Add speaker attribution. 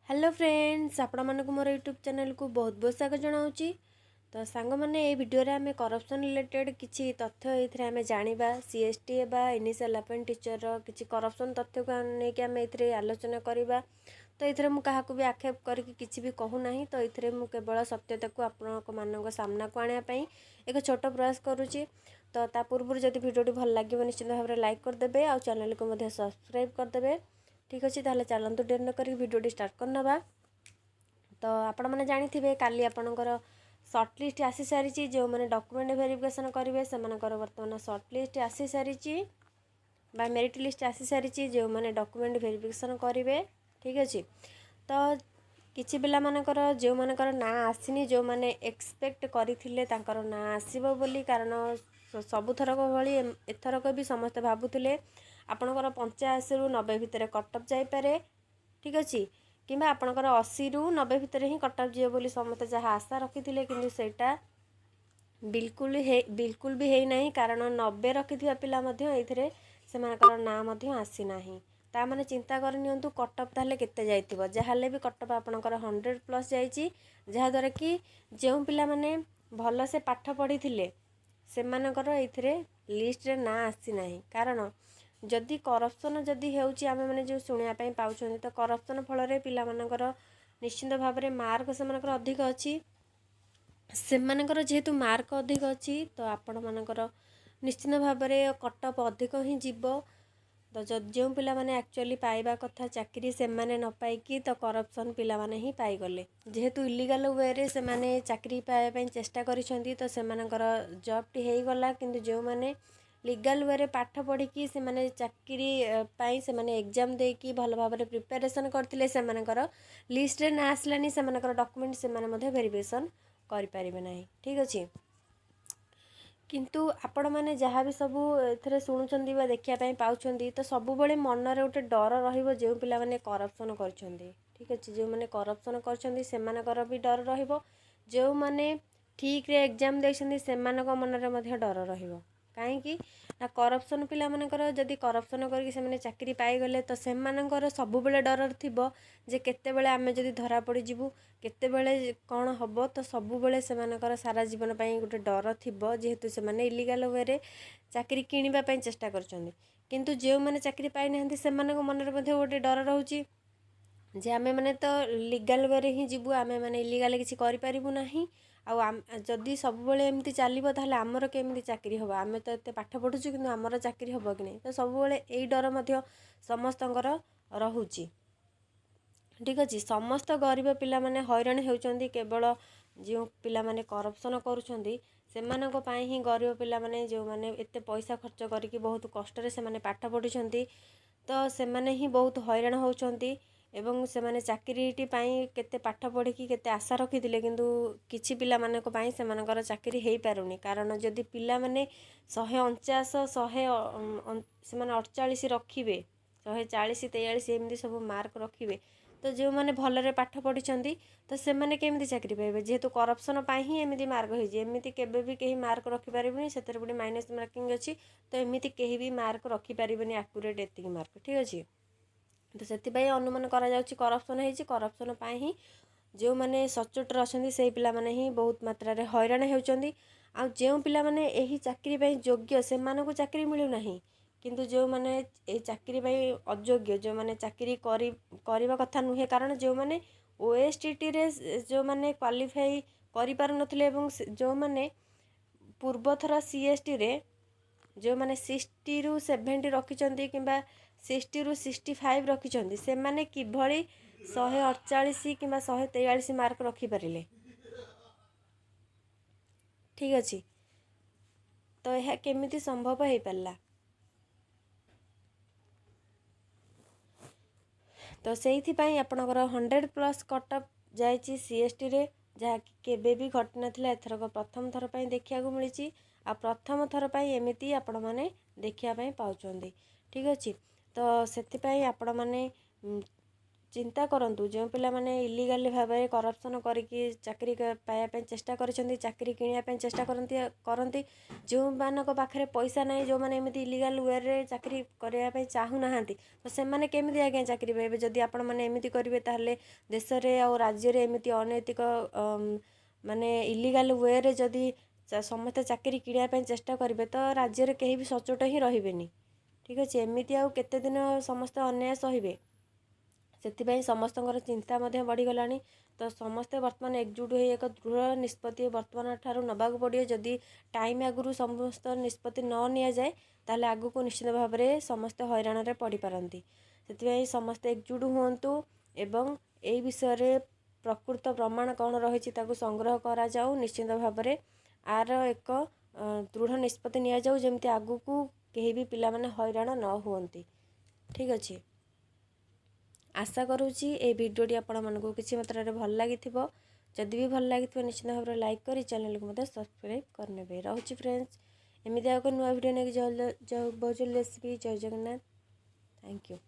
Speaker 1: Hello friends आपण मानक मोर YouTube channel को बहुत बहुत स्वागत जनाऊँगी। तो सांग मैंने ये वीडियो रे आमे करप्शन रिलेटेड किसी तथ्य ये आम जाना सीएसटी बा इनिशियल अपॉइंट टीचर किसी करप्शन तथ्य को लेकिन आम ये आलोचना करवा। तो ये मुझे क्या भी आक्षेप करके भी कहूना। तो ये मुझे केवल सत्यता को आपण सामना को आने एक छोट प्रयास करुँची। तो ता पूर्व जब वीडियो भल लगे निश्चित भाव में लाइक करदे और चैनल को सब्सक्राइब करदे। ठीक अच्छे ताले चलतु डेरी न कर वीडियो स्टार्ट करनवा। तो आपण मैंने जानी काली आपणकर सर्ट लिस्ट आसी सारी जो मैंने डॉक्यूमेंट वेरिफिकेशन करेंगे से बर्तमान सर्ट लिस्ट आसी सारी मेरिट लिस्ट आसी सारी जो मैंने डॉक्यूमेंट वेरिफिकेशन करेंगे। ठीक अच्छे तो किसी पिला मानकर जो मानकर ना आसीनी जो मैंने एक्सपेक्ट करते ना आसब बोली कारण सबुथरक भली एथरक भी समस्ते भावुले आपणकर 85 ରୁ 90 भितर कटअप जापे। ठीक अच्छे कि आपणकर 80 ରୁ 90 भितर ही कटअप जीव बोली समस्ते जहाँ आशा रखी थे कि सेटा बिल्कुल भी है नहीं कारण 90 रखि पिला ये से ना आसी ना ता मैंने चिंता करनी कटअप ताले केते जाइतिबो जहाले भी कटअप आपणकर 100+ जाइछि जहाँद्वारा कि जो पिला माने भल से पाठ पढ़ी थिले सेमानकर एथिरे लिस्ट रे ना आसी नाही कारण जदि करप्शन जदि हेउची आमे माने जो सुनिया पई पाउछन तो करप्शन फल रे पिला मानकर निश्चित भाव में मार्क सेमानकर अधिक अछि सेमानकर जेहेतु मार्क अधिक अछि तो आपण मानकर निश्चित भाव में कटअप अधिक ही जीव। तो जो पिला माने एक्चुअली पाइबा कथा चाकरी से माने न पाइकी तो करप्शन पिला माने ही पाइगले जेहेतु इलीगल वे रे से माने चाकरी पाइबा पई चेष्टा करिसंती तो सेमानकर जॉब टी हेई गला किंतु जो माने लीगल वे रे पाठ पढ़ी से माने चाकरी पाई से माने एग्जाम देकी भल भाव में प्रिपरेशन करथिले सेमानकर लिस्ट रे ना आसलानी सेमानकर डॉक्यूमेंट से माने मध्ये वेरिफिकेशन करि परिबे नाही। ठीक अछि किंतु आपण मैंने जहाँ भी सबू ए शुणुंट देखा पाँच तो सब बड़े मनरे गोटे डर रहिबो जो पिला माने करप्शन करछंती। ठीक अच्छे जो मैंने करप्शन करछंती सेमानकर भी डर रहिबो जो मैंने ठीक रे एग्जाम देछंती सेमानक मनरे मध्य डर रहिबो कहीं ना करप्शन पिला मानकर जदि करप्शन करके से चाकरी पाईगले तो सेमानकर सब बेले डर थिबो जे केतेबेले आमे जदि धरा पड़ी जीवु केतेबेले कौन हम तो सब बेले सेमानकर सारा जीवन पाई गोटे डर थिबो जेहेतु से माने इलीगल वे रे चाकरी किनिबा पई चेष्टा करछंती किंतु जो माने चाकरी पाई नहंती सेमानक मनरे मध्ये गोटे डर रहउची जे आमे माने तो लीगल वे रे ही जीवु आमे माने इलीगल किछि करि परिबु नाही जदि सब बेले एमती चलिबो ताहले आमर केमती चाकरी हम आमे तो एते पाठ पढुछु किंतु आमर चाकरी हम कि नहीं तो सब बेले एई डर मध्ये समस्तंकर रहुची। ठीक अच्छे समस्त गरीब पिला माने हैरान होउचंदी केवल जो पिला माने करप्शन करूछंदी सेमानक पई ही गरीब पिला माने जो माने एते पैसा खर्च करके बहुत कष्ट रे से माने पाठ पढुछंती तो से माने ही बहुत हैरान होउचंती एवं से माने चाकरीटी पाई केते पाठ पढ़ी केते आशा रखिथिले किंतु किछि पिला मानक पई सेमानकर चाकरी हेई पारुनी कारण जदि पिला माने 149 100 से माने 48 रखिबे 140 43 एमती सब मार्क रखिबे तो जो मैंने भलरे पाठ पढ़ी तो से मैंने केमती चाकरी पाइबे जेहेतु करप्शन पाई ही एमती मार्क होइजे एमती केबे भी कहीं मार्क रखि पारिबेनी सेतरे पुणी माइनस मार्किंग अच्छी तो एमती कहीं भी मार्क रखि पारिबेनी एक्यूरेट एतिकी मार्क। ठीक अच्छे तो से अनुमान करा जाउछि करप्शन होइछि करप्शन पाई ही जो मैंने सचोट अच्छी से पिला माने ही बहुत मात्रा रे हैरान होउचंदी आ जो पिला माने एही चाकरी पाई योग्य से मानको चाकरी मिलु नाही किंतु जो मैंने ए चाकरी पाई अयोग्य जो मैंने चाकरी करने कथा नुहे कारण जो मैंने ओएसटीटी रे जो मैंने क्वालिफाई करि पार नथिले एवं जो मैंने पूर्वथर सीएसटी रे जो मैंने 60 ରୁ 70 रखिचंती किंबा 60 ରୁ 65 रखिचंती से माने किभली 148 किंबा 143 मार्क रखि परिले। ठीक अच्छे तो यह केमिति संभव हो पारला तो से आपणकर 100+ कटअप जाइए सीएसटी रे जहाँ केबे भी घटी नाथिला एथरक प्रथम थर पर देखा मिली आ प्रथम थर पर एमती आपण मैंने देखापी पाँच। ठीक अच्छे तो से आपण मैंने ଚିନ୍ତା କରନ୍ତୁ ଯେଉଁ ପିଲାମାନେ ଇଲିଗାଲି ଭାବରେ କରପ୍ସନ୍ କରିକି ଚାକିରି ପାଇବା ପାଇଁ ଚେଷ୍ଟା କରିଛନ୍ତି, ଚାକିରି କିଣିବା ପାଇଁ ଚେଷ୍ଟା କରନ୍ତି ଯେଉଁମାନଙ୍କ ପାଖରେ ପଇସା ନାହିଁ, ଯେଉଁମାନେ ଏମିତି ଇଲିଗାଲ୍ ୱେରେ ଚାକିରି କରିବା ପାଇଁ ଚାହୁଁନାହାନ୍ତି, ତ ସେମାନେ କେମିତି ଆଜ୍ଞା ଚାକିରି ପାଇବେ? ଯଦି ଆପଣମାନେ ଏମିତି କରିବେ ତାହେଲେ ଦେଶରେ ଆଉ ରାଜ୍ୟରେ ଏମିତି ଅନୈତିକ ମାନେ ଇଲିଗାଲ୍ ୱେରେ ଯଦି ସମସ୍ତେ ଚାକିରି କିଣିବା ପାଇଁ ଚେଷ୍ଟା କରିବେ ତ ରାଜ୍ୟରେ କେହି ବି ସଚ୍ଚୋଟ ହିଁ ରହିବେନି। ଠିକ୍ ଅଛି, ଏମିତି ଆଉ କେତେ ଦିନ ସମସ୍ତେ ଅନ୍ୟାୟ ସହିବେ? ସେଥିପାଇଁ ସମସ୍ତଙ୍କର ଚିନ୍ତା ମଧ୍ୟ ବଢ଼ିଗଲାଣି। ତ ସମସ୍ତେ ବର୍ତ୍ତମାନ ଏକଜୁଟ ହୋଇ ଏକ ଦୃଢ଼ ନିଷ୍ପତ୍ତି ବର୍ତ୍ତମାନ ଠାରୁ ନେବାକୁ ପଡ଼ିବ। ଯଦି ଟାଇମ୍ ଆଗରୁ ସମସ୍ତ ନିଷ୍ପତ୍ତି ନ ନିଆଯାଏ ତାହେଲେ ଆଗକୁ ନିଶ୍ଚିତ ଭାବରେ ସମସ୍ତେ ହଇରାଣରେ ପଡ଼ିପାରନ୍ତି। ସେଥିପାଇଁ ସମସ୍ତେ ଏକଜୁଟ ହୁଅନ୍ତୁ ଏବଂ ଏହି ବିଷୟରେ ପ୍ରକୃତ ପ୍ରମାଣ କ'ଣ ରହିଛି ତାକୁ ସଂଗ୍ରହ କରାଯାଉ। ନିଶ୍ଚିତ ଭାବରେ ଆର ଏକ ଦୃଢ଼ ନିଷ୍ପତ୍ତି ନିଆଯାଉ, ଯେମିତି ଆଗକୁ କେହି ବି ପିଲାମାନେ ହଇରାଣ ନ ହୁଅନ୍ତି। ଠିକ୍ ଅଛି, ଆଶା କରୁଛି ଏହି ଭିଡ଼ିଓଟି ଆପଣମାନଙ୍କୁ କିଛି ମାତ୍ରାରେ ଭଲ ଲାଗିଥିବ। ଯଦି ବି ଭଲ ଲାଗିଥିବ ନିଶ୍ଚିତ ଭାବରେ ଲାଇକ୍ କରି ଚ୍ୟାନେଲକୁ ମଧ୍ୟ ସବସ୍କ୍ରାଇବ୍ କରିନେବେ। ରହୁଛି ଫ୍ରେଣ୍ଡସ୍, ଏମିତି ଆଉ ଏକ ନୂଆ ଭିଡ଼ିଓ ନେଇକି ଜୟ ଜଗନ୍ନାଥ। Thank you.